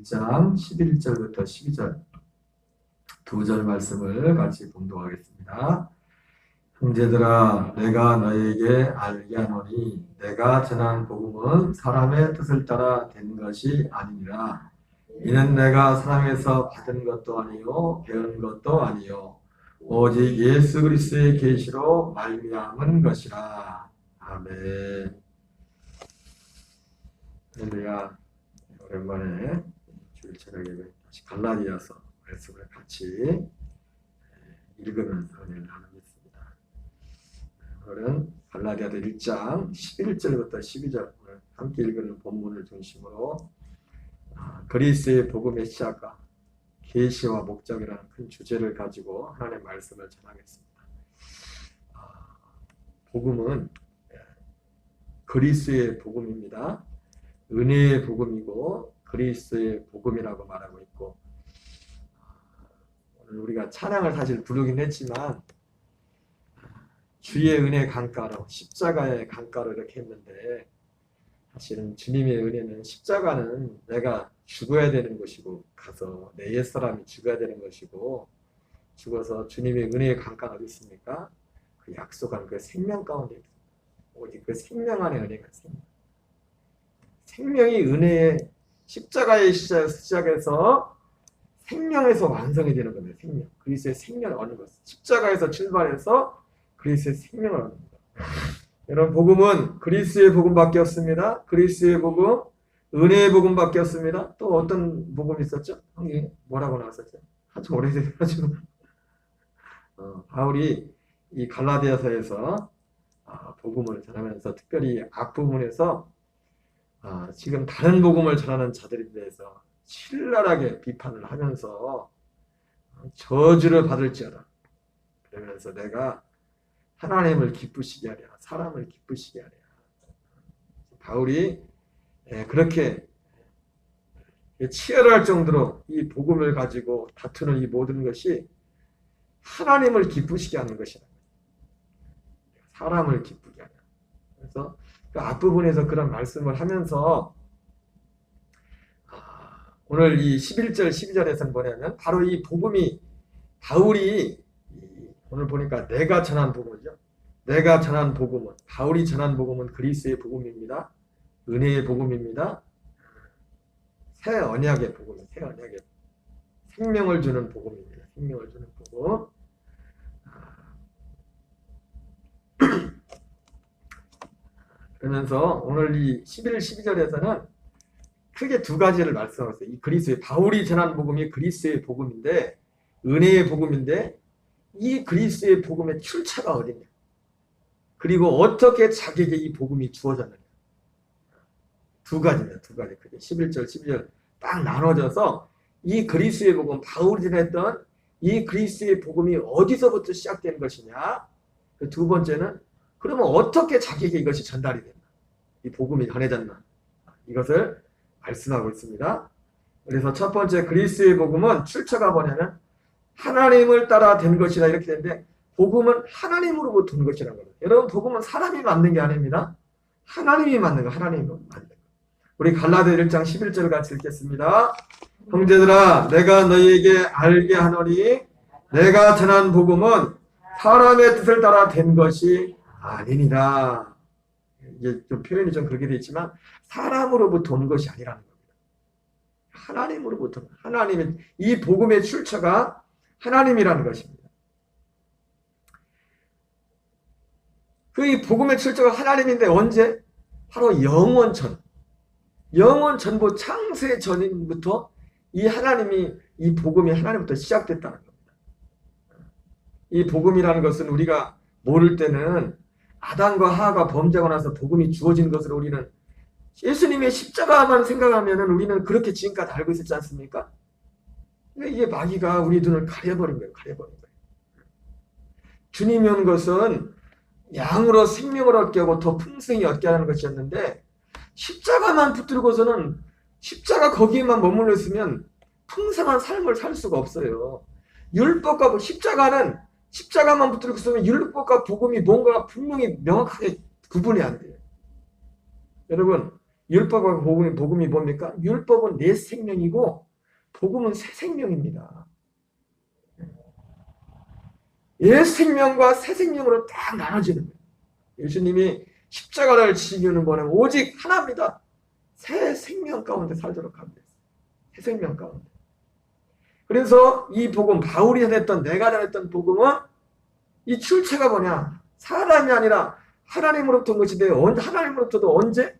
1장 11절부터 12절 두 절 말씀을 같이 봉독하겠습니다. 형제들아, 내가 너에게 알게 하노니 내가 전한 복음은 사람의 뜻을 따라 된 것이 아니니라. 이는 내가 사람에서 받은 것도 아니요 배운 것도 아니요 오직 예수 그리스도의 계시로 말미암은 것이라. 아멘. 할렐루야. 오랜만에 주일 저녁에 다시 갈라디아서 말씀을 같이 읽으면서 은혜를 나누겠습니다. 오늘은 갈라디아서 1장 11절부터 12절 오늘 함께 읽는 본문을 중심으로 그리스도의 복음의 시작과 계시와 목적이라는 큰 주제를 가지고 하나님의 말씀을 전하겠습니다. 복음은 그리스도의 복음입니다. 은혜의 복음이고 그리스도의 복음이라고 말하고 있고, 오늘 우리가 찬양을 사실 부르긴 했지만 주의 은혜 강가로 십자가의 강가로 이렇게 했는데, 사실은 주님의 은혜는 십자가는 내가 죽어야 되는 것이고 가서 내 옛사람이 죽어야 되는 것이고, 죽어서 주님의 은혜의 강가가 어디 있습니까? 그 약속한 그 생명 가운데 있습니다. 오직 그 생명 안에 은혜가 있습니다. 생명이 은혜의 십자가의 시작에서 생명에서 완성이 되는 겁니다. 생명. 그리스도의 생명을 얻는 것. 십자가에서 출발해서 그리스도의 생명을 얻는 것. 여러분, 복음은 그리스도의 복음밖에 없습니다. 그리스도의 복음, 은혜의 복음밖에 없습니다. 또 어떤 복음이 있었죠? 형이 뭐라고 나왔었죠? 아주 오래돼가지고 바울이 이 갈라디아서에서 복음을 전하면서 특별히 앞부분에서 지금 다른 복음을 전하는 자들에 대해서 신랄하게 비판을 하면서 저주를 받을지어다 그러면서 내가 하나님을 기쁘시게 하랴, 사람을 기쁘시게 하랴. 바울이 그렇게 치열할 정도로 이 복음을 가지고 다투는 이 모든 것이 하나님을 기쁘시게 하는 것이다, 사람을 기쁘게 하냐. 그래서 그 앞부분에서 그런 말씀을 하면서 오늘 이 11절 12절에서는 뭐냐면 바로 이 복음이, 바울이 오늘 보니까 내가 전한 복음이죠. 내가 전한 복음은, 바울이 전한 복음은 그리스도의 복음입니다. 은혜의 복음입니다. 새 언약의 복음입니다. 새 언약의 생명을 주는 복음입니다. 생명을 주는 복음. 그러면서 오늘 이 11, 12절에서는 크게 두 가지를 말씀하고 있어요. 이 그리스도의, 바울이 전한 복음이 그리스도의 복음인데, 은혜의 복음인데, 이 그리스도의 복음의 출처가 어디냐, 그리고 어떻게 자기에게 이 복음이 주어졌느냐. 두 가지입니다. 두 가지. 크게 11절, 12절 딱 나눠져서 이 그리스도의 복음, 바울이 전했던 이 그리스도의 복음이 어디서부터 시작된 것이냐. 그 두 번째는 그러면 어떻게 자기에게 이것이 전달이 됐나, 이 복음이 전해졌나, 이것을 말씀하고 있습니다. 그래서 첫 번째 그리스도의 복음은 출처가 뭐냐면 하나님을 따라 된 것이다, 이렇게 되는데, 복음은 하나님으로부터 온 것이라는 거예요. 여러분, 복음은 사람이 만든 게 아닙니다. 하나님이 만든 거, 하나님이 만든 거. 우리 갈라디아 1장 11절을 같이 읽겠습니다. 형제들아, 내가 너희에게 알게 하노니 내가 전한 복음은 사람의 뜻을 따라 된 것이 아니니라. 이게 좀 표현이 좀 그렇게 되어 있지만 사람으로부터 온 것이 아니라는 겁니다. 하나님으로부터, 하나님의, 이 복음의 출처가 하나님이라는 것입니다. 그 이 복음의 출처가 하나님인데 언제? 바로 영원 전부 창세 전부터 이 하나님이, 이 복음이 하나님부터 시작됐다는 겁니다. 이 복음이라는 것은 우리가 모를 때는 아담과 하와가 범죄하고 나서 복음이 주어진 것으로 우리는 예수님의 십자가만 생각하면 우리는 그렇게 지금까지 알고 있었지 않습니까? 이게 마귀가 우리 눈을 가려버린 거예요. 주님이 온 것은 양으로 생명을 얻게 하고 더 풍성히 얻게 하는 것이었는데, 십자가만 붙들고서는, 십자가 거기에만 머물러 있으면 풍성한 삶을 살 수가 없어요. 율법과 십자가만 붙들고 있으면 율법과 복음이 뭔가 분명히 명확하게 구분이 안 돼요. 여러분, 율법과 복음이 뭡니까? 율법은 내 생명이고 복음은 새 생명입니다. 옛 생명과 새 생명으로 딱 나눠지는 거예요. 예수님이 십자가를 지시는 거는 오직 하나입니다. 새 생명 가운데 살도록 합니다. 새 생명 가운데. 그래서 이 복음, 바울이 전했던, 내가 전했던 복음은 이 출처가 뭐냐? 사람이 아니라 하나님으로부터 온 것인데, 하나님으로부터도 언제?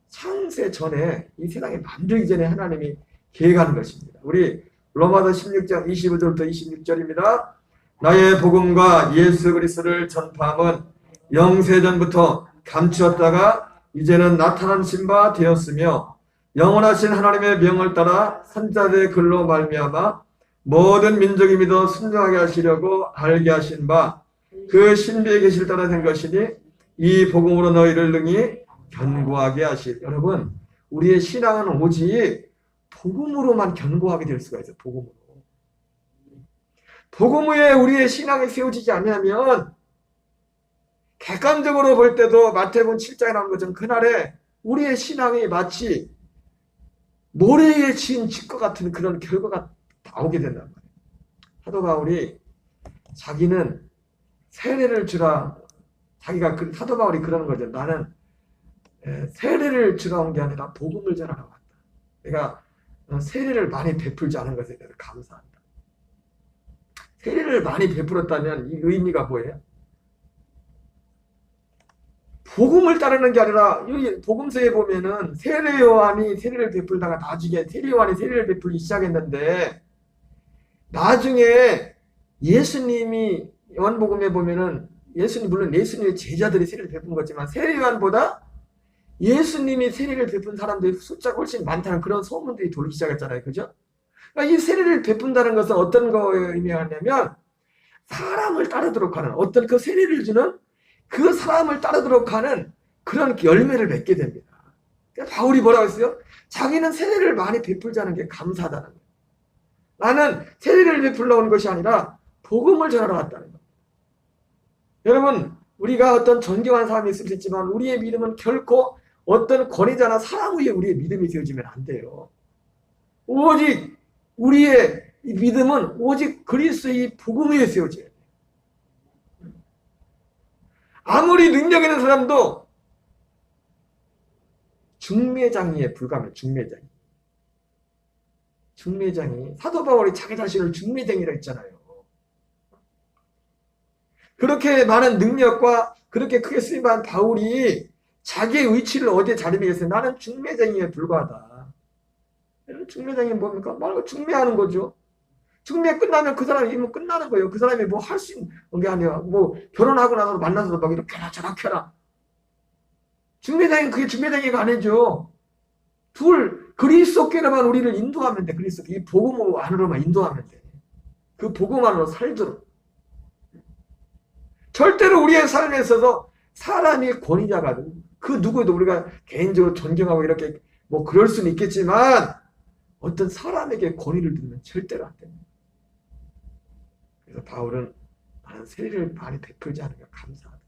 창세 전에, 이 세상에 만들기 전에 하나님이 계획하는 것입니다. 우리 로마서 16장 25절부터 26절입니다. 나의 복음과 예수 그리스도를 전파함은 영세전부터 감추었다가 이제는 나타나신 바 되었으며 영원하신 하나님의 명을 따라 선자들의 글로 말미암아 모든 민족이 믿어 순종하게 하시려고 알게 하신 바 그 신비의 계시를 따라 된 것이니 이 복음으로 너희를 능히 견고하게 하실. 여러분, 우리의 신앙은 오직 복음으로만 견고하게 될 수가 있어요. 복음으로. 복음 위에 우리의 신앙이 세워지지 않으면 객관적으로 볼 때도 마태복음 7장에 나온 것처럼 그날에 우리의 신앙이 마치 모래에 지은 집과 같은 그런 결과가 나오게 된단 말이에요. 사도 바울이 자기는 세례를 주라, 자기가 사도 바울이 그러는 거죠. 나는 세례를 주라 온 게 아니라 복음을 전하러 왔다. 내가 세례를 많이 베풀지 않은 것에 대해서 감사한다. 세례를 많이 베풀었다면 이 의미가 뭐예요? 복음을 따르는 게 아니라 여기 복음서에 보면은 세례 요한이 세례를 베풀다가 나중에 세례 요한이 세례를 베풀기 시작했는데 나중에 예수님이 요한복음에 보면은 물론 예수님의 제자들이 세례를 베푼 거지만 세례 요한보다 예수님이 세례를 베푼 사람들이 숫자가 훨씬 많다는 그런 소문들이 돌기 시작했잖아요. 그죠? 그러니까 이 세례를 베푼다는 것은 어떤 거에 의미하냐면 사람을 따르도록 하는 어떤 그 세례를 주는 그 사람을 따르도록 하는 그런 열매를 맺게 됩니다. 그러니까 바울이 뭐라고 했어요? 자기는 세례를 많이 베풀자는 게 감사하다는 거예요. 나는 세례를 베풀러 온 것이 아니라 복음을 전하러 왔다는 거예요. 여러분, 우리가 어떤 존경하는 사람이 있을 수 있지만 우리의 믿음은 결코 어떤 권위자나 사람 위에 우리의 믿음이 세워지면 안 돼요. 오직 우리의 믿음은 오직 그리스도의 복음 위에 세워져야 돼요. 아무리 능력 있는 사람도 중매장이에 불과합니다. 중매장이. 사도 바울이 자기 자신을 중매장이라 했잖아요. 그렇게 많은 능력과 그렇게 크게 쓰임받은 바울이 자기의 위치를 어디에 자리매겼어요? 나는 중매장이에 불과하다. 중매장이 뭡니까? 말 중매하는 거죠. 중매 끝나면 그 사람이 이면 끝나는 거예요. 그 사람이 뭐 할 수 있는 게 아니야. 뭐 결혼하고 나서 만나서 막 이렇게 해라 저렇게 해라. 중매장이 그게 중매장이가 아니죠. 그리스도께로만 우리를 인도하면 돼. 그리스도 이 복음 안으로만 인도하면 돼. 그 복음 안으로 살도록. 절대로 우리의 삶에 있어서 사람이 권위자가 그 누구도 우리가 개인적으로 존경하고 이렇게 뭐 그럴 수는 있겠지만 어떤 사람에게 권위를 두면 절대로 안 됩니다. 그래서 바울은 나는 세례를 많이 베풀지 않으면 감사하다.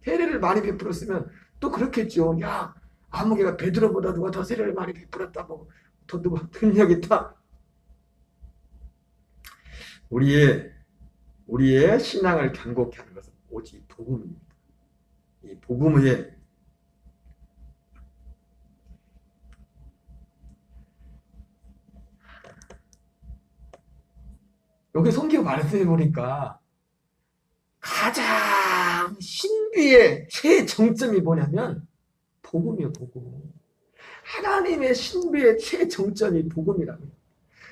세례를 많이 베풀었으면 또 그렇겠죠. 야, 아무개가 베드로보다 누가 더 세례를 많이 베풀었다. 뭐 더 누가 능력 있다. 우리의 신앙을 견고케 하는 것은 오직 복음입니다. 이 복음 위에 여기 성경 말씀해 보니까 가장 신비의 최정점이 뭐냐면 복음이에요. 복음. 하나님의 신비의 최정점이 복음이라고요.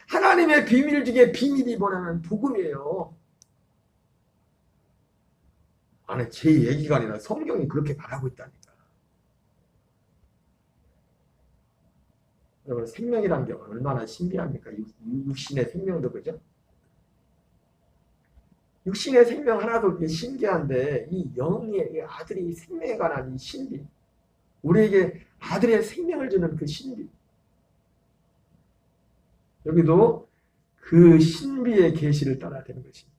하나님의 비밀 중에 비밀이 뭐냐면 복음이에요. 아니 제 얘기가 아니라 성경이 그렇게 말하고 있다니까. 여러분 생명이란 게 얼마나 신비합니까? 육신의 생명도 그죠? 육신의 생명 하나도 신기한데 이 영의 아들이 생명에 관한 이 신비, 우리에게 아들의 생명을 주는 그 신비, 여기도 그 신비의 계시를 따라야 되는 것입니다.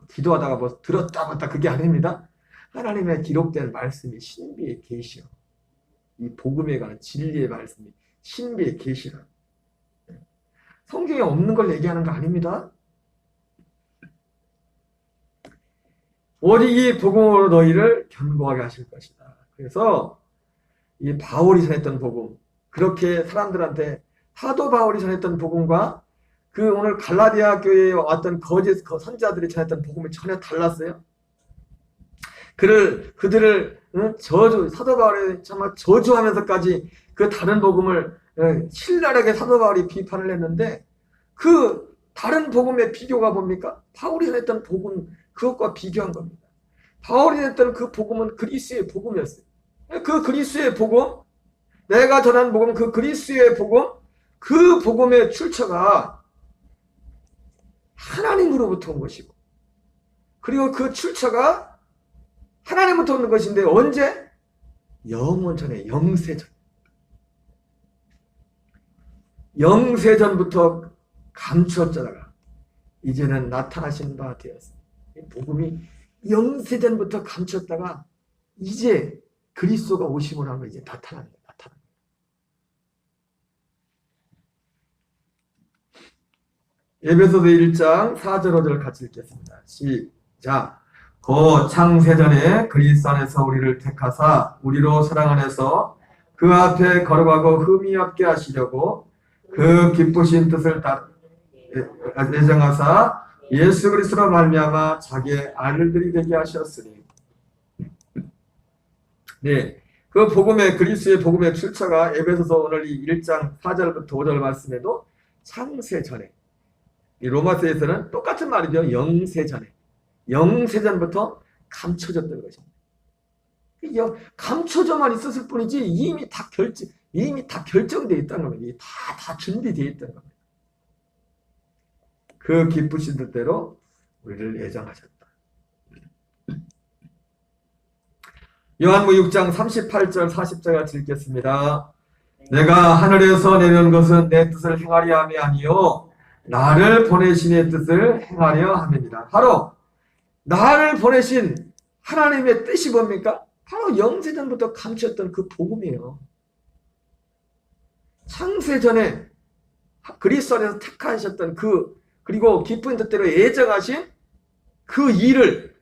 기도하다가 뭐 들었다 봤다 그게 아닙니다. 하나님의 기록된 말씀이 신비의 계시요. 이 복음에 관한 진리의 말씀이 신비의 계시라. 성경에 없는 걸 얘기하는 거 아닙니다. 오직 이 복음으로 너희를 견고하게 하실 것이다. 그래서 이 바울이 전했던 복음, 그렇게 사람들한테 사도 바울이 전했던 복음과 그 오늘 갈라디아 교회에 왔던 거짓 선지자들이 전했던 복음이 전혀 달랐어요. 그들을 사도 바울이 정말 저주하면서까지 그 다른 복음을 신랄하게 사도 바울이 비판을 했는데, 그 다른 복음의 비교가 뭡니까? 바울이 전했던 복음, 그것과 비교한 겁니다. 바울이 전했던 그 복음은 그리스의 복음이었어요. 그 그리스의 복음, 내가 전한 복음, 그 그리스의 복음, 그 복음의 출처가 하나님으로부터 온 것이고, 그리고 그 출처가 하나님부터 오는 것인데 언제? 영원 전에, 영세전. 영세전부터 감추었잖아가 이제는 나타나신 바 되었습니다. 복음이 영세전부터 감추었다가 이제 그리스도가 오시고 나면 이제 나타납니다. 에베소서 1장 4절 5절 같이 읽겠습니다. 시작. 곧 창세전에 그리스도 안에서 우리를 택하사 우리로 사랑 안에서 그 앞에 거룩하고 흠이 없게 하시려고 그 기쁘신 뜻을 예정하사 예수 그리스도로 말미암아 자기의 아들들이 되게 하셨으니. 네, 그 복음의 그리스도의 복음의 출처가 에베소서 오늘 이 1장 4절부터 5절 말씀에도 창세전에, 이 로마서에서는 똑같은 말이죠. 영세전에, 영세전부터 감춰졌던 것입니다. 감춰져만 있었을 뿐이지 이미 다 결정되어 있다는 겁니다. 다 준비되어 있다는 겁니다. 그 기쁘신 뜻대로 우리를 예정하셨다. 요한복음 6장 38절 40절 같이 읽겠습니다. 내가 하늘에서 내려온 것은 내 뜻을 행하려 함이 아니요 나를 보내신 이의 뜻을 행하려 함이니라. 바로 나를 보내신 하나님의 뜻이 뭡니까? 바로 영세전부터 감추었던 그 복음이에요. 창세전에 그리스도 안에서 택하셨던 그리고 기쁜 뜻대로 예정하신 그 일을,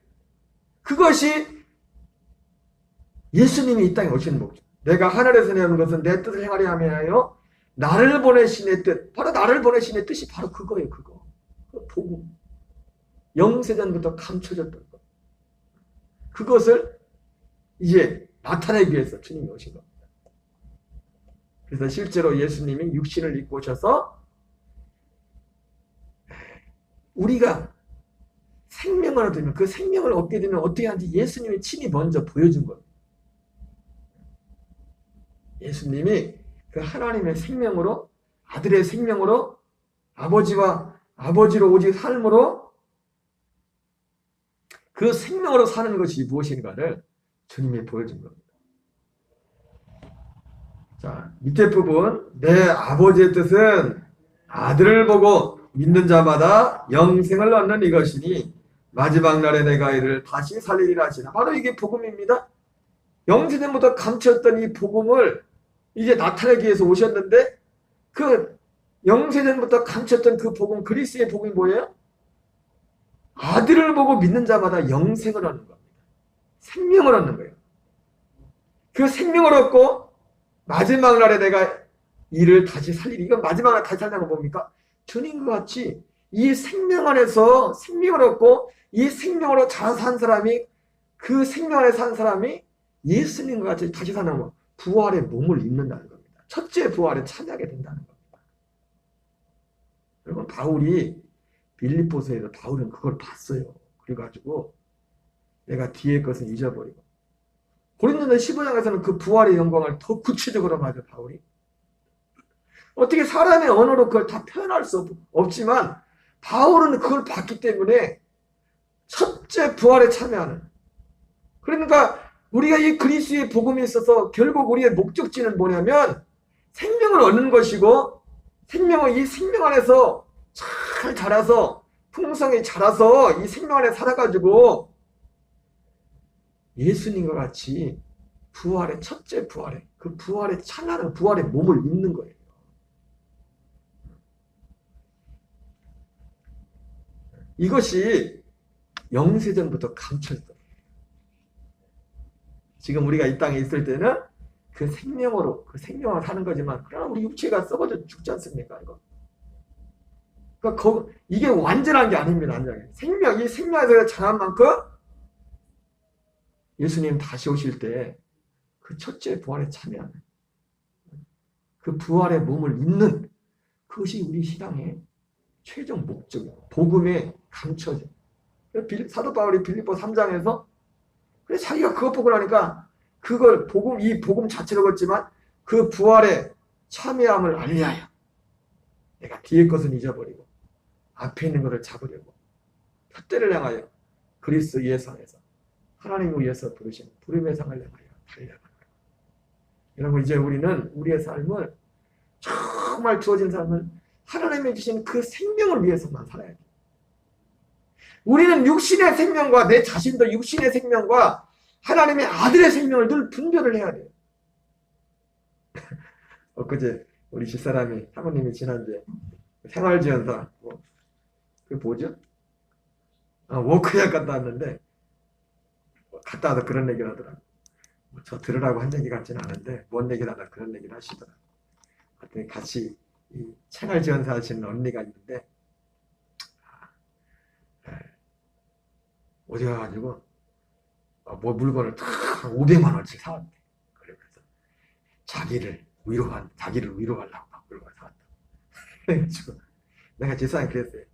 그것이 예수님이 이 땅에 오시는 목적. 내가 하늘에서 내려온 것은 내 뜻을 행하려 함이하여 나를 보내신 의 뜻, 바로 나를 보내신 의 뜻이 바로 그거예요. 그거. 그 복음. 영세전부터 감춰졌던 것. 그것을 이제 나타내기 위해서 주님이 오신 겁니다. 그래서 실제로 예수님이 육신을 입고 오셔서 우리가 생명을 얻으면, 그 생명을 얻게 되면 어떻게 하는지 예수님이 친히 먼저 보여준 겁니다. 예수님이 그 하나님의 생명으로, 아들의 생명으로, 아버지로 오직 삶으로, 그 생명으로 사는 것이 무엇인가를 주님이 보여준 겁니다. 자, 밑에 부분, 내 아버지의 뜻은 아들을 보고 믿는 자마다 영생을 얻는 이것이니 마지막 날에 내가 이를 다시 살리리라 하시나. 바로 이게 복음입니다. 영세전부터 감췄던 이 복음을 이제 나타내기 위해서 오셨는데, 그 영세전부터 감췄던 그 복음, 그리스의 복음이 뭐예요? 아들을 보고 믿는 자마다 영생을 얻는 겁니다. 생명을 얻는 거예요. 그 생명을 얻고 마지막 날에 내가 이를 다시 살리리. 이건 마지막 날에 다시 살리는 건 뭡니까? 주님과 같이 이 생명 안에서 생명을 얻고 이 생명으로 잘 산 사람이, 그 생명 안에 산 사람이 예수님과 같이 다시 사는 거, 부활의 몸을 입는다는 겁니다. 첫째 부활에 참여하게 된다는 겁니다. 여러분, 바울이 빌립보서에서 바울은 그걸 봤어요. 그래가지고 내가 뒤에 것은 잊어버리고, 고린도서 15장에서는 그 부활의 영광을 더 구체적으로 말해요. 바울이 어떻게 사람의 언어로 그걸 다 표현할 수 없지만 바울은 그걸 봤기 때문에 첫째 부활에 참여하는, 그러니까 우리가 이 그리스도의 복음에 있어서 결국 우리의 목적지는 뭐냐면 생명을 얻는 것이고, 생명을 이 생명 안에서 잘 자라서, 풍성히 자라서 이 생명 안에 살아가지고 예수님과 같이 부활의 첫째 부활에 그 부활에 찬란한 부활의 몸을 입는 거예요. 이것이 영세전부터 감춰졌어요. 지금 우리가 이 땅에 있을 때는 그 생명으로 사는 거지만, 그러나 우리 육체가 썩어져 죽지 않습니까? 이거. 그러니까 이게 완전한 게 아닙니다. 이 생명에서 자란 만큼 예수님 다시 오실 때 그 첫째 부활에 참여하는, 그 부활의 몸을 입는, 그것이 우리 신앙의 최종 목적이에요. 복음에 감춰져. 사도 바울이 빌립보 3장에서 그래 자기가 그것 보고 나니까 그걸 이 복음 자체로 걷지만 그 부활에 참여함을 알리하여 내가 뒤의 것은 잊어버리고 앞에 있는 것을 잡으려고 푯대를 향하여 그리스도 예상에서 하나님을 위해서 부르신 부름의 상을 향하여 달려가는 거예요. 여러분, 이제 우리는 우리의 삶을, 정말 주어진 삶을 하나님이 주신 그 생명을 위해서만 살아야 돼요. 우리는 육신의 생명과, 내 자신도 육신의 생명과 하나님의 아들의 생명을 늘 분별을 해야 돼요. 엊그제 우리 집사람이, 사모님이 지난주에 생활지원사, 그게 뭐죠? 워크샵 갔다 왔는데, 갔다 와서 그런 얘기를 하더라고요. 저 들으라고 한 얘기 같지는 않은데 뭔 얘기를 하다 그런 얘기를 하시더라고요. 그랬더니 같이 이 생활지원사 하시는 언니가 있는데, 어디 가가지고 뭐 물건을 딱 500만 원씩 사왔대. 그래서 자기를 위로하려고 막 물건을 사왔다. 그래가지고 내가 집사람이 그랬어요.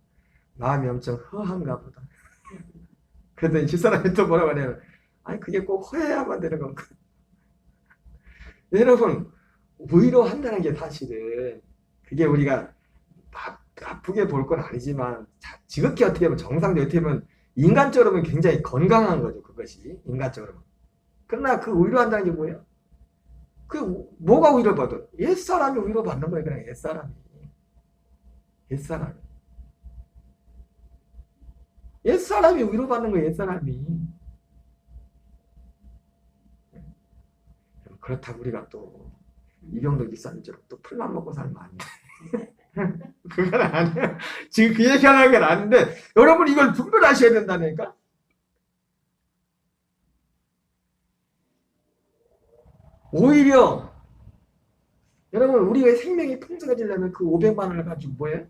마음이 엄청 허한가 보다. 그랬더니 집사람이 또 뭐라고 하냐면, 아니 그게 꼭 허해야만 되는 건가. 여러분, 위로한다는 게 사실은 그게 우리가 나쁘게 볼 건 아니지만, 지극히 어떻게 보면 정상적으로 어떻게 보면 인간적으로는 굉장히 건강한 거죠. 그것이 인간적으로. 그러나 그 위로한다는 게 뭐예요? 그 뭐가 위로받아? 옛사람이 위로받는 거예요. 그냥 옛사람이 위로받는 거예요. 옛사람이. 그렇다고 우리가 또 이병도 기사님처럼 또 풀만 먹고 살면 안 돼. 그건 아니에요. 지금 그 얘기하는 건 아닌데, 여러분 이걸 분별하셔야 된다니까. 오히려 여러분, 우리의 생명이 풍성해지려면 그 500만 원을 가지고 뭐예요?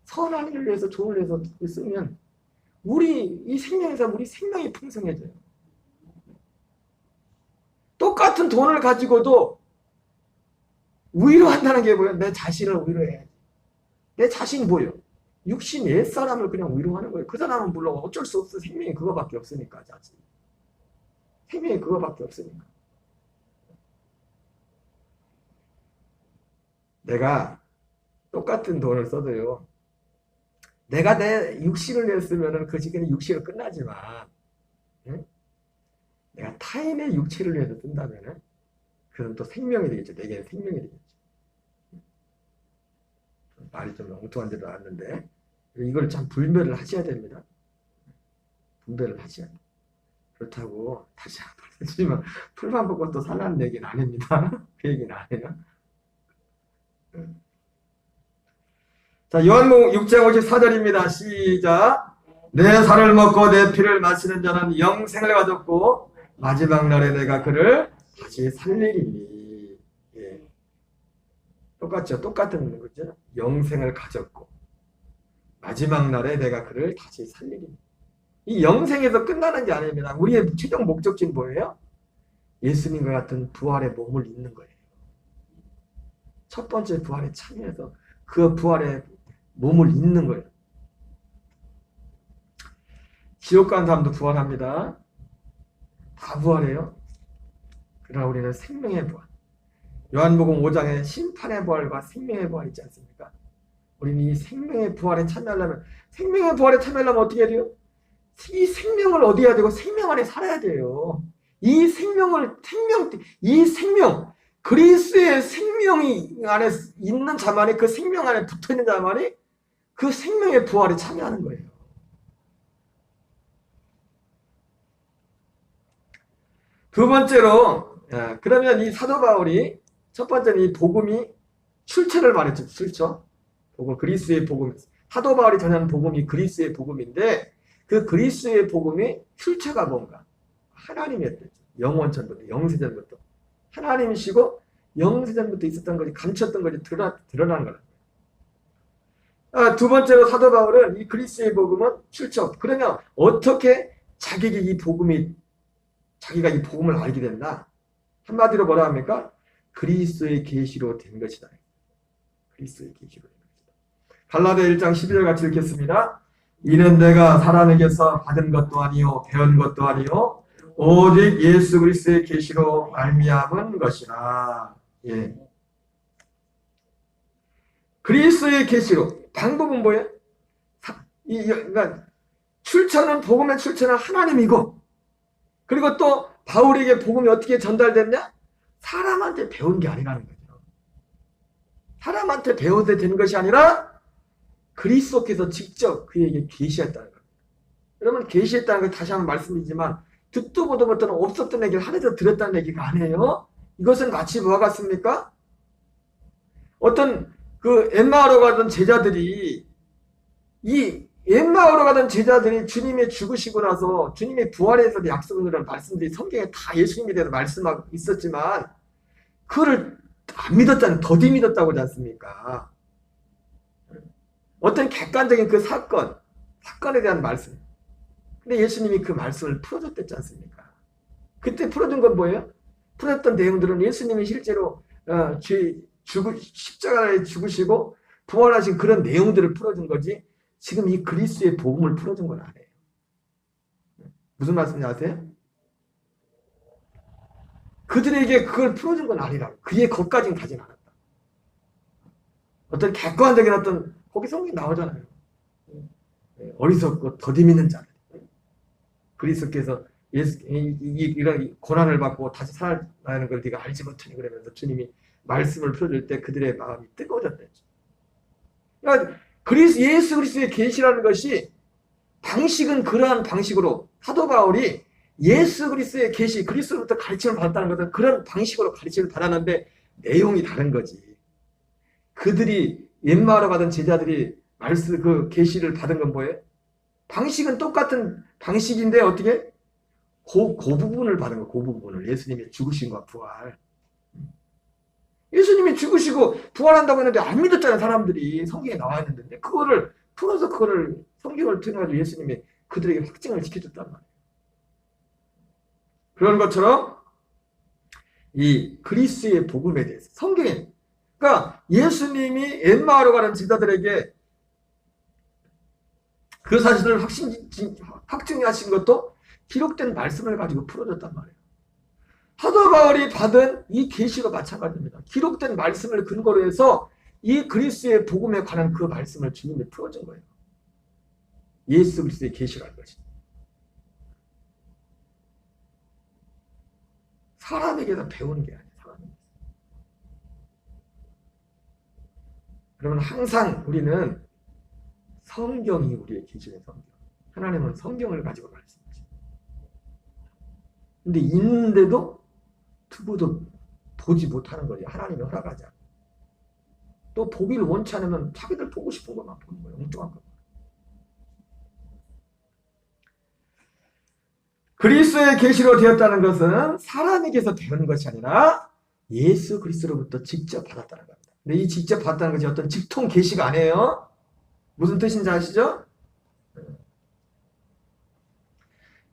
선한 일을 위해서, 좋은 일을 위해서 쓰면 이 생명에서 우리 생명이 풍성해져요. 똑같은 돈을 가지고도 위로한다는 게 뭐예요? 내 자신을 위로해야지. 내 자신이 뭐예요? 육신 옛사람을 그냥 위로하는 거예요. 그 사람은 물론 어쩔 수 없어. 생명이 그거밖에 없으니까. 자신. 생명이 그거밖에 없으니까. 내가 똑같은 돈을 써도요, 내가 내 육신을 냈으면 그 시간에 육신은 끝나지만, 응? 내가 타인의 육체를 위해서 쓴다면 그건 또 생명이 되겠죠. 내게는 생명이 되겠죠. 말이 좀 엉뚱한 데로 나왔는데, 이걸 참 분별을 하셔야 됩니다. 분별을 하셔야 돼요. 그렇다고 다시 한번 하지만 풀만 먹고 또 살라는 얘기는 아닙니다. 그 얘기는 아니에요. 자, 요한복음 6장 54절입니다. 시작. 내 살을 먹고 내 피를 마시는 자는 영생을 가졌고 마지막 날에 내가 그를 다시 살리리니. 예. 똑같죠. 똑같은 거죠. 영생을 가졌고 마지막 날에 내가 그를 다시 살리리니. 이 영생에서 끝나는 게 아닙니다. 우리의 최종 목적지는 뭐예요? 예수님과 같은 부활의 몸을 입는 거예요. 첫 번째 부활에 참여해서 그 부활의 몸을 입는 거예요. 지옥 간 사람도 부활합니다. 다 부활해요. 그러나 우리는 생명의 부활. 요한복음 5장에 심판의 부활과 생명의 부활이 있지 않습니까? 우리는 이 생명의 부활에 참여하려면, 생명의 부활에 참여하려면 어떻게 해야 돼요? 이 생명을 얻어야 되고 생명 안에 살아야 돼요. 이 생명, 그리스도의 생명이 안에 있는 자만이, 그 생명 안에 붙어 있는 자만이 그 생명의 부활에 참여하는 거예요. 두 번째로 그러면 이 사도 바울이 첫 번째는 이 복음이 출처를 말했죠. 출처. 복음, 그리스의 복음. 사도 바울이 전하는 복음이 그리스의 복음인데 그 그리스의 복음의 출처가 뭔가? 하나님이었죠. 영원전부터, 영세전부터. 하나님이시고 영세전부터 있었던 것이 감췄던 것이 드러나는 거라. 두 번째로 사도 바울은 이 그리스의 복음은 출처. 그러면 어떻게 자기가 이 복음을 알게 됐나? 한마디로 뭐라 합니까? 그리스도의 계시로 된 것이다. 그리스도의 계시로 된 것이다. 갈라디아 1장 12절 같이 읽겠습니다. 이는 내가 사람에게서 받은 것도 아니요 배운 것도 아니요 오직 예수 그리스도의 계시로 말미암은 것이라. 예. 그리스도의 계시로. 방법은 뭐예요? 그러니까 출처는 복음의 출처는 하나님이고 그리고 또 바울에게 복음이 어떻게 전달됐냐? 사람한테 배운 게 아니라는 거죠. 사람한테 배워야 되는 것이 아니라 그리스도께서 직접 그에게 계시했다는 겁니다. 여러분 계시했다는 걸 다시 한번 말씀드리지만 듣도 보도 못하는 없었던 얘기를 하늘에서 들었다는 얘기가 아니에요. 이것은 마치 뭐와 같습니까? 어떤 그 엠마오로 가던 제자들이 주님이 죽으시고 나서 주님의 부활에서 약속을 말씀들이 성경에 다 예수님에 대해서 말씀하고 있었지만 그거를 안 믿었다는 더디 믿었다고 하지 않습니까? 어떤 객관적인 그 사건에 대한 말씀. 근데 예수님이 그 말씀을 풀어줬댔지 않습니까? 그때 풀어준 건 뭐예요? 풀어줬던 내용들은 예수님이 실제로 십자가에 죽으시고 부활하신 그런 내용들을 풀어준 거지 지금 이 그리스도의 복음을 풀어준 건 아니에요. 무슨 말씀인지 아세요? 그들에게 그걸 풀어준 건 아니라고. 그의 것까지는 가진 않았다. 어떤 객관적인 거기 성경이 나오잖아요. 어리석고 더디 믿는 자들. 그리스도께서 이런 고난을 받고 다시 살아나는 걸 네가 알지 못하니 그러면서 주님이 말씀을 풀어줄 때 그들의 마음이 뜨거워졌댔죠. 그러니까 예수 그리스도의 계시라는 것이 방식은 그러한 방식으로 사도 바울이 예수 그리스도의 계시, 그리스도로부터 가르침을 받았다는 것은 그런 방식으로 가르침을 받았는데 내용이 다른 거지. 그들이 엠마오로 가던 제자들이 그 계시를 받은 건 뭐예요? 방식은 똑같은 방식인데 어떻게? 그 부분을 받은 거예요. 그 부분을. 예수님의 죽으심과 부활. 예수님이 죽으시고 부활한다고 했는데 안 믿었잖아요. 사람들이. 성경에 나와 있는데. 그거를 풀어서 그거를 성경을 통해서 예수님이 그들에게 확증을 지켜줬단 말이에요. 그런 것처럼 이 그리스도의 복음에 대해서 성경에 그러니까 예수님이 엠마오로 가는 제자들에게 그 사실을 확증하신 것도 기록된 말씀을 가지고 풀어줬단 말이에요. 사도 바울이 받은 이 계시가 마찬가지입니다. 기록된 말씀을 근거로 해서 이 그리스도의 복음에 관한 그 말씀을 주님이 풀어준 거예요. 예수 그리스도의 계시라는 것이. 사람에게서 배우는 게 아니에요. 사람에게서. 그러면 항상 우리는 성경이 우리의 기준의 성경. 하나님은 성경을 가지고 말씀하시죠. 근데 있는데도 두고도 보지 못하는 거예요. 하나님이 허락하지 않고. 또 보기를 원치 않으면 자기들 보고 싶은 것만 보는 거예요. 엉뚱한 것. 그리스도의 계시로 되었다는 것은 사람에게서 배우는 것이 아니라 예수 그리스도로부터 직접 받았다는 겁니다. 근데 이 직접 받았다는 것이 어떤 직통 계시가 아니에요. 무슨 뜻인지 아시죠?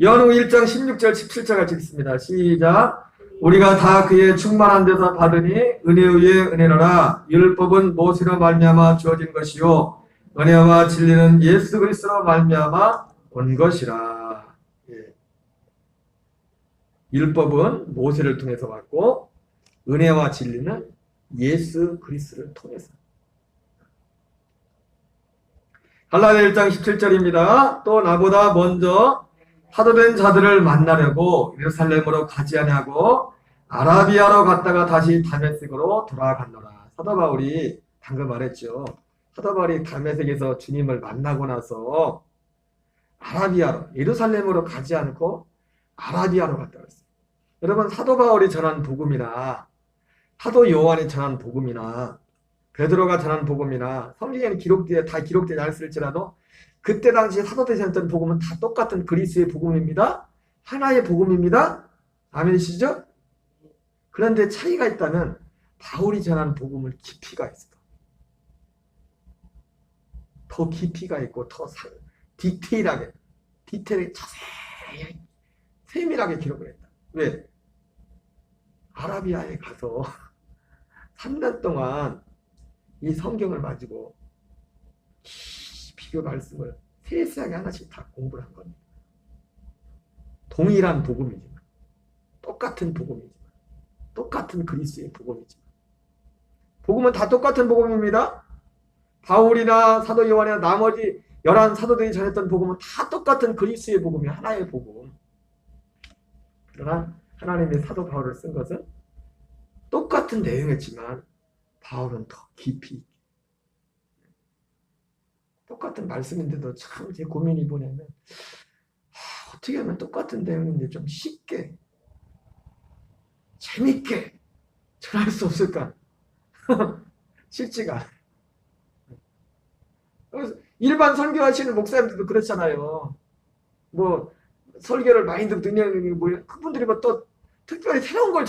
요한복음 1장 16절 17절 같이 읽습니다. 시작. 우리가 다 그의 충만한 데서 받으니 은혜 위에 은혜로라. 율법은 모세로 말미암아 주어진 것이요 은혜와 진리는 예수 그리스도로 말미암아 온 것이라. 예. 율법은 모세를 통해서 받고 은혜와 진리는 예수 그리스도를 통해서. 갈라디아 1장 17절입니다. 또 나보다 먼저 사도된 자들을 만나려고 예루살렘으로 가지 아니하고 아라비아로 갔다가 다시 다메섹으로 돌아갔노라. 사도 바울이 방금 말했죠. 사도 바울이 다메섹에서 주님을 만나고 나서 아라비아로 예루살렘으로 가지 않고 아라비아로 갔다 왔어요. 여러분 사도 바울이 전한 복음이나 사도 요한이 전한 복음이나 베드로가 전한 복음이나 성경에는 다 기록되지 않았을지라도 그때 당시에 사도들이 전했던 복음은 다 똑같은 그리스의 복음입니다. 하나의 복음입니다. 아멘이시죠? 그런데 차이가 있다면 바울이 전한 복음은 깊이가 있어. 더 깊이가 있고 더 디테일하게 자세히 세밀하게 기록을 했다. 왜? 아라비아에 가서 3년 동안 이 성경을 가지고 비교 말씀을 세세하게 하나씩 다 공부를 한 겁니다. 동일한 복음이지만 똑같은 복음이지만 똑같은 그리스의 복음이지만 복음은 다 똑같은 복음입니다. 바울이나 사도 요한이나 나머지 11 사도들이 전했던 복음은 다 똑같은 그리스의 복음이 하나의 복음. 그러나 하나님이 사도 바울을 쓴 것은 똑같은 내용이었지만 바울은 더 깊이 똑같은 말씀인데도 참 제 고민이 뭐냐면 어떻게 하면 똑같은 내용인데 좀 쉽게 재밌게 전할 수 없을까? 쉽지가 않아요. 일반 설교하시는 목사님들도 그렇잖아요. 뭐 설교를 많이 듣는 뭐 그분들이 뭐 또 특별히 새로운 걸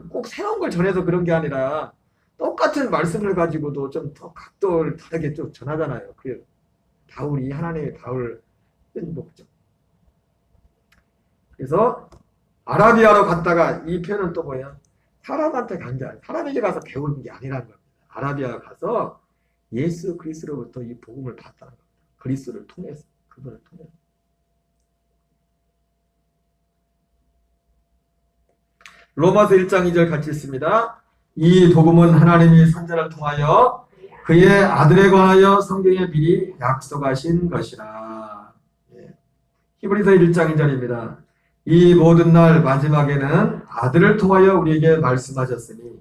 꼭 새로운 걸 전해서 그런 게 아니라 똑같은 말씀을 가지고도 좀 더 각도를 다르게 좀 전하잖아요. 그 바울이 하나님의 바울 쓴 목적. 그래서 아라비아로 갔다가 이 표현은 또 뭐야? 사람한테 간 게 아니라 사람에게 가서 배우는 게 아니라는 겁니다. 아라비아 가서 예수 그리스로부터 이 복음을 받다는 겁니다. 그리스를 통해서 그분을 통해서. 로마서 1장 2절 같이 있습니다. 이 복음은 하나님이 선지자를 통하여 그의 아들에 관하여 성경에 미리 약속하신 것이라. 히브리서 1장 2절입니다. 이 모든 날 마지막에는 아들을 통하여 우리에게 말씀하셨으니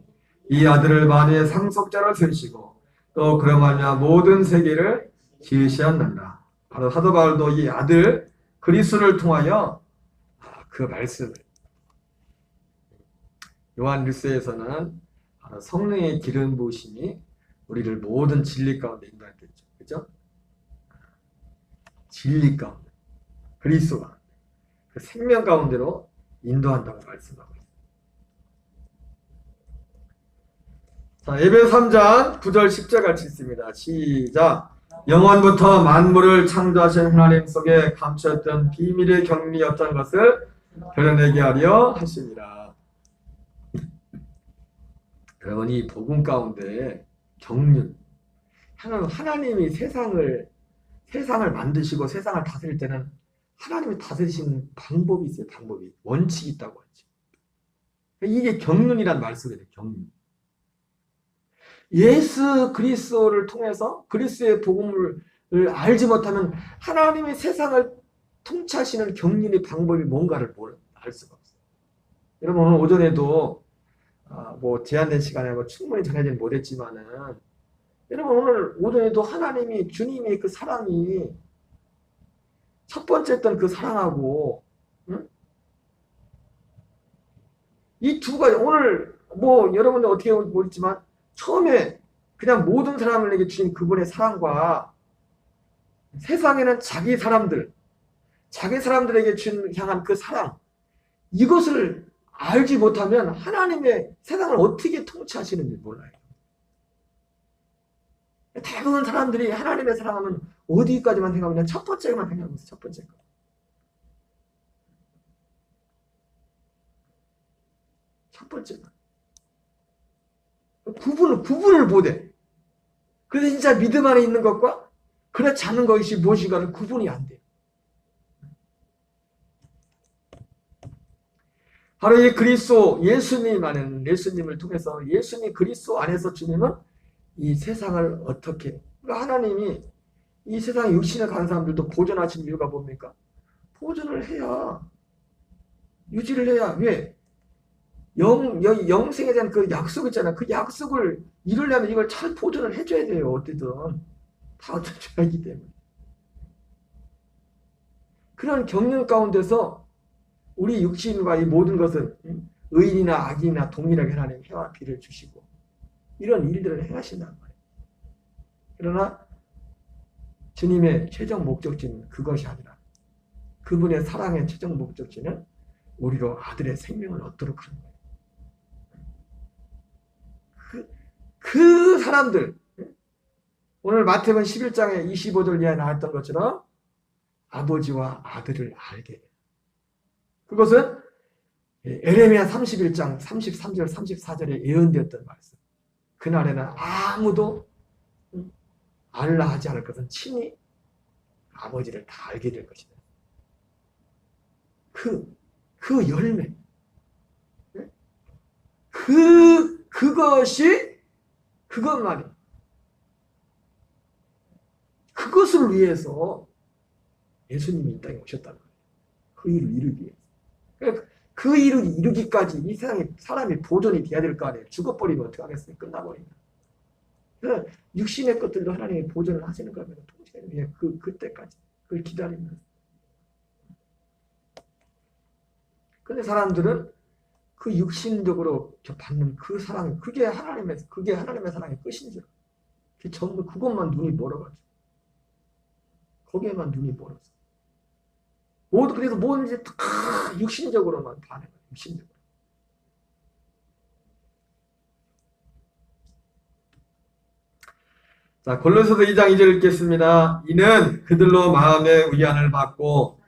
이 아들을 만유의 상속자로 세우시고 또 그로 말미암아 모든 세계를 지으셨느니라. 바로 사도 바울도 이 아들 그리스도를 통하여 그 말씀을 요한일서에서는 성령의 기름 부으심이 우리를 모든 진리 가운데 인도했겠죠. 그죠? 진리 가운데 그리스도 가운데 그 생명 가운데로 인도한다고 말씀하고 있습니다. 자, 에베소 3장 9절 10절 같이 있습니다. 시작. 영원부터 만물을 창조하신 하나님 속에 감추었던 비밀의 경륜이었던 것을 드러내게 하려 하십니다. 여러분 이 복음 가운데 경륜 하나님이 세상을 만드시고 세상을 다스릴 때는 하나님이 다스리시는 방법이 있어요. 방법이 원칙이 있다고 하죠. 이게 경륜이란 말 쓰게 돼요. 경륜. 예수 그리스도를 통해서 그리스도의 복음을 알지 못하면 하나님의 세상을 통치하시는 경륜의 방법이 뭔가를 알 수가 없어요. 여러분 오늘 오전에도 뭐 제한된 시간에 충분히 전해지는 못했지만은 여러분 오늘 오전에도 하나님이 주님의 그 사랑이 첫 번째 했던 그 사랑하고 이 두 가지 오늘 뭐 여러분들 어떻게 모르겠지만 처음에 그냥 모든 사람에게 주신 그분의 사랑과 세상에는 자기 사람들에게 향한 그 사랑 이것을 알지 못하면 하나님의 세상을 어떻게 통치하시는지 몰라요. 대부분 사람들이 하나님의 사랑하면 어디까지만 생각하면 첫 번째만 생각하고 있어요. 첫 번째 거. 첫 번째만. 구분을 못해. 그래서 진짜 믿음 안에 있는 것과 그렇지 않은 것이 무엇인가를 구분이 안 돼요. 바로 이 그리스도 예수님을 통해서 예수님 그리스도 안에서 주님은 이 세상을 어떻게 하나님이 이 세상에 육신을 가는 사람들도 보존하신 이유가 뭡니까? 보존을 해야 유지를 해야 왜? 영생에 대한 그 약속 있잖아. 그 약속을 이루려면 이걸 잘 보존을 해줘야 돼요. 어쨌든 다 어쩌줘야 하기 때문에 그런 경륜 가운데서 우리 육신과 이 모든 것은 의인이나 악인이나 동일하게 하나님 해와 비를 주시고 이런 일들을 행하신단 말이에요. 그러나 주님의 최종 목적지는 그것이 아니라 그분의 사랑의 최종 목적지는 우리로 아들의 생명을 얻도록 하는 거예요. 그 사람들, 오늘 마태복음 11장에 25절 이하에 나왔던 것처럼 아버지와 아들을 알게 돼요. 그것은 에레미야 31장 33절 34절에 예언되었던 말씀. 그날에는 아무도 알라 하지 않을 것은 친히 아버지를 다 알게 될 것이다. 그 열매, 그것만이, 그것을 위해서 예수님이 이 땅에 오셨다는 거예요. 그 일을 이루기 위해서. 그러니까 그 일을 이루기까지 이 세상에 사람이 보존이 돼야 될 거 아니에요. 죽어버리면 어떻게 하겠어요? 끝나버린다. 그러니까 육신의 것들도 하나님이 보존을 하시는 겁니다. 통째로 그때까지 그걸 기다리면서. 근데 사람들은 그 육신적으로 받는 그 사랑, 그게 하나님의 사랑의 끝인 줄. 전부 그것만 눈이 멀어가지고. 거기에만 눈이 멀어서. 그래서 뭐든지 다 육신적으로만 반응해요. 육신적으로. 자, 골로새서 2장 2절 읽겠습니다. 이는 그들로 마음의 위안을 받고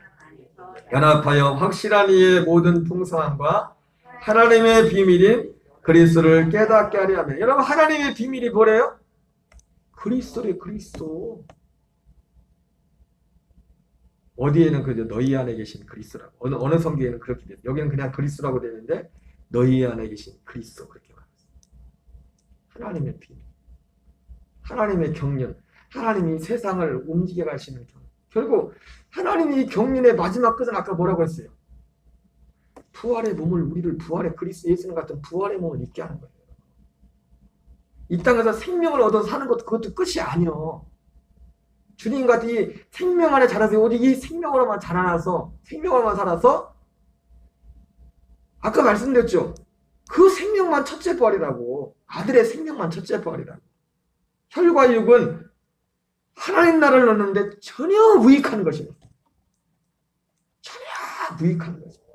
연합하여 확실한 이의 모든 풍성함과 하나님의 비밀인 그리스도를 깨닫게 하려 하며. 여러분, 하나님의 비밀이 뭐래요? 그리스도래, 그리스도. 어디에는 그죠? 너희 안에 계신 그리스도라고. 어느 성경에는 그렇게 돼요. 여기는 그냥 그리스도라고 되는데 너희 안에 계신 그리스도 그렇게 말했어요. 하나님의 비밀, 하나님의 경륜, 하나님이 세상을 움직여 가시는 경륜. 결국 하나님이 경륜의 마지막 끝은 아까 뭐라고 했어요? 부활의 몸을, 우리를 부활의 그리스도 예수님 같은 부활의 몸을 입게 하는 거예요. 이 땅에서 생명을 얻어 사는 것도 그것도 끝이 아니요. 주님 같은 이 생명 안에 자라서, 오직 이 생명으로만 자라나서, 생명으로만 살아서, 아까 말씀드렸죠? 그 생명만 첫째 부활이라고. 아들의 생명만 첫째 부활이라고. 혈과 육은 하나님 나라를 넣는데 전혀 무익한 것입니다. 전혀 무익한 것입니다.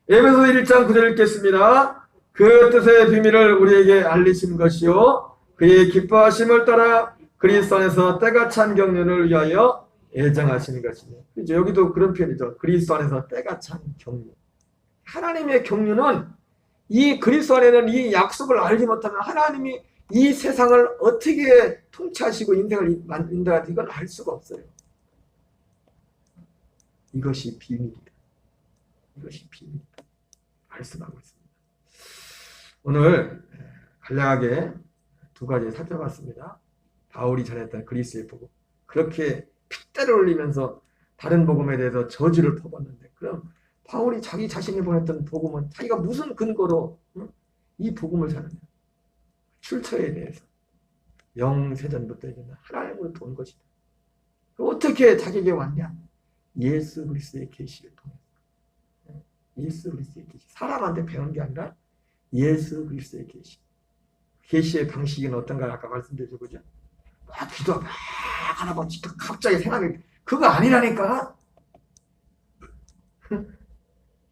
에베소 1장 9절 읽겠습니다. 그 뜻의 비밀을 우리에게 알리신 것이요 그의 기뻐하심을 따라 그리스도 안에서 때가 찬 경륜을 위하여 예정하시는 것이며. 그렇죠? 여기도 그런 표현이죠. 그리스도 안에서 때가 찬 경륜. 하나님의 경륜은 이 그리스도 안에는 이 약속을 알지 못하면 하나님이 이 세상을 어떻게 통치하시고 인생을 인도하는지 이걸 알 수가 없어요. 이것이 비밀이다. 이것이 비밀이다. 말씀하고 있습니다. 오늘 간략하게 두 가지 살펴봤습니다. 바울이 전했던 그리스의 복음. 그렇게 핏대를 올리면서 다른 복음에 대해서 저주를 퍼붓는데, 그럼 바울이 자기 자신이 보냈던 복음은 자기가 무슨 근거로 이 복음을 전하냐? 출처에 대해서 영세전부터 하나님으로부터 온 것이다. 어떻게 자기에게 왔냐? 예수 그리스도의 계시를 통해서. 예수 그리스도의 계시. 사람한테 배운 게 아니라 예수 그리스도의 계시. 계시의 방식은 어떤가 아까 말씀드렸죠, 그죠? 막 기도하고 막 하나 보면 갑자기 생각이 그거 아니라니까.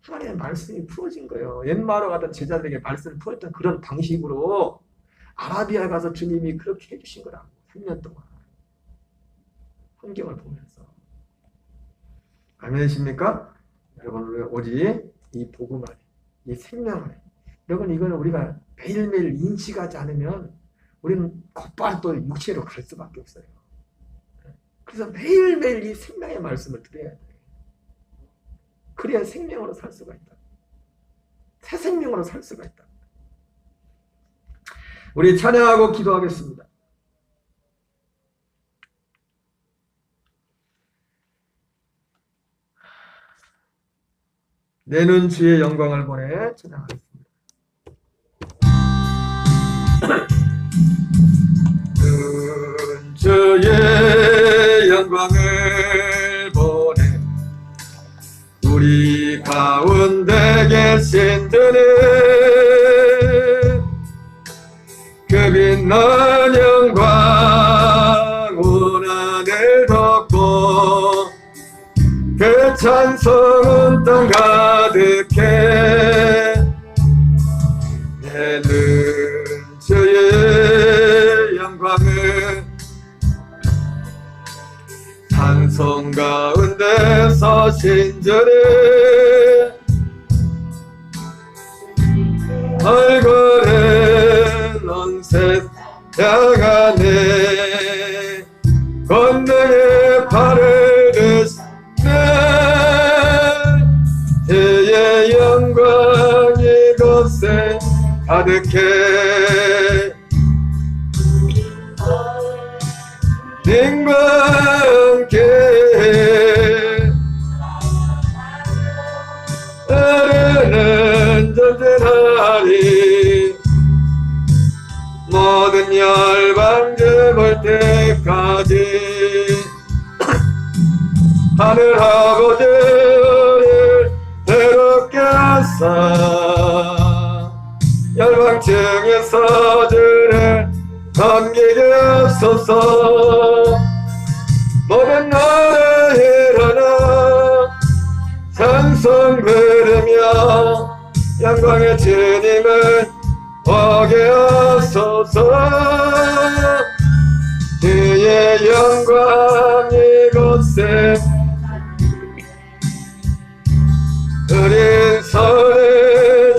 하나님의 말씀이 풀어진 거예요. 옛마을로 가던 제자들에게 말씀을 풀었던 그런 방식으로 아라비아 가서 주님이 그렇게 해주신 거라고. 3년 동안 환경을 보면서. 아멘이십니까? 여러분, 오직 이 복음 안에, 이 생명 안에, 여러분, 이거는 우리가 매일매일 인식하지 않으면 우리는 곧바로 또 육체로 갈 수밖에 없어요. 그래서 매일매일 이 생명의 말씀을 드려야 돼요. 그래야 생명으로 살 수가 있다. 새 생명으로 살 수가 있다. 우리 찬양하고 기도하겠습니다. 내는 주의 영광을 보내 찬양하겠습니다. 주의 영광을 보내 빛난 영광 온 하늘 덮고 그 찬송은 땅 가득해 내는 주의 영광을 찬송 가운데서 신전에 얼굴에 넌셋 향하네 권능의 팔을 드시네 주의 영광 이곳에 가득해 님과 함께 나는 전진하리 모든 열방 접을 때까지 하늘 아버지를 새롭게 하사 열방 중에서 주를 섬기게 하소서 모든 나라에 일어나 찬송 부르며 영광의 주님을 보게 하소서 주의 영광 이곳에 우린 선해자님과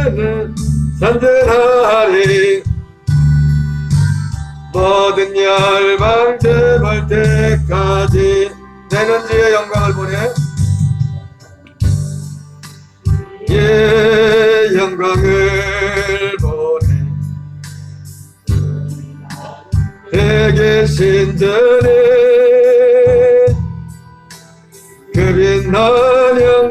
연애는 산들하리 모든 열방 재벌 때까지 내는 주의 영광을 보내 예 영광을 보내 대개 신전에 그 빛난 영광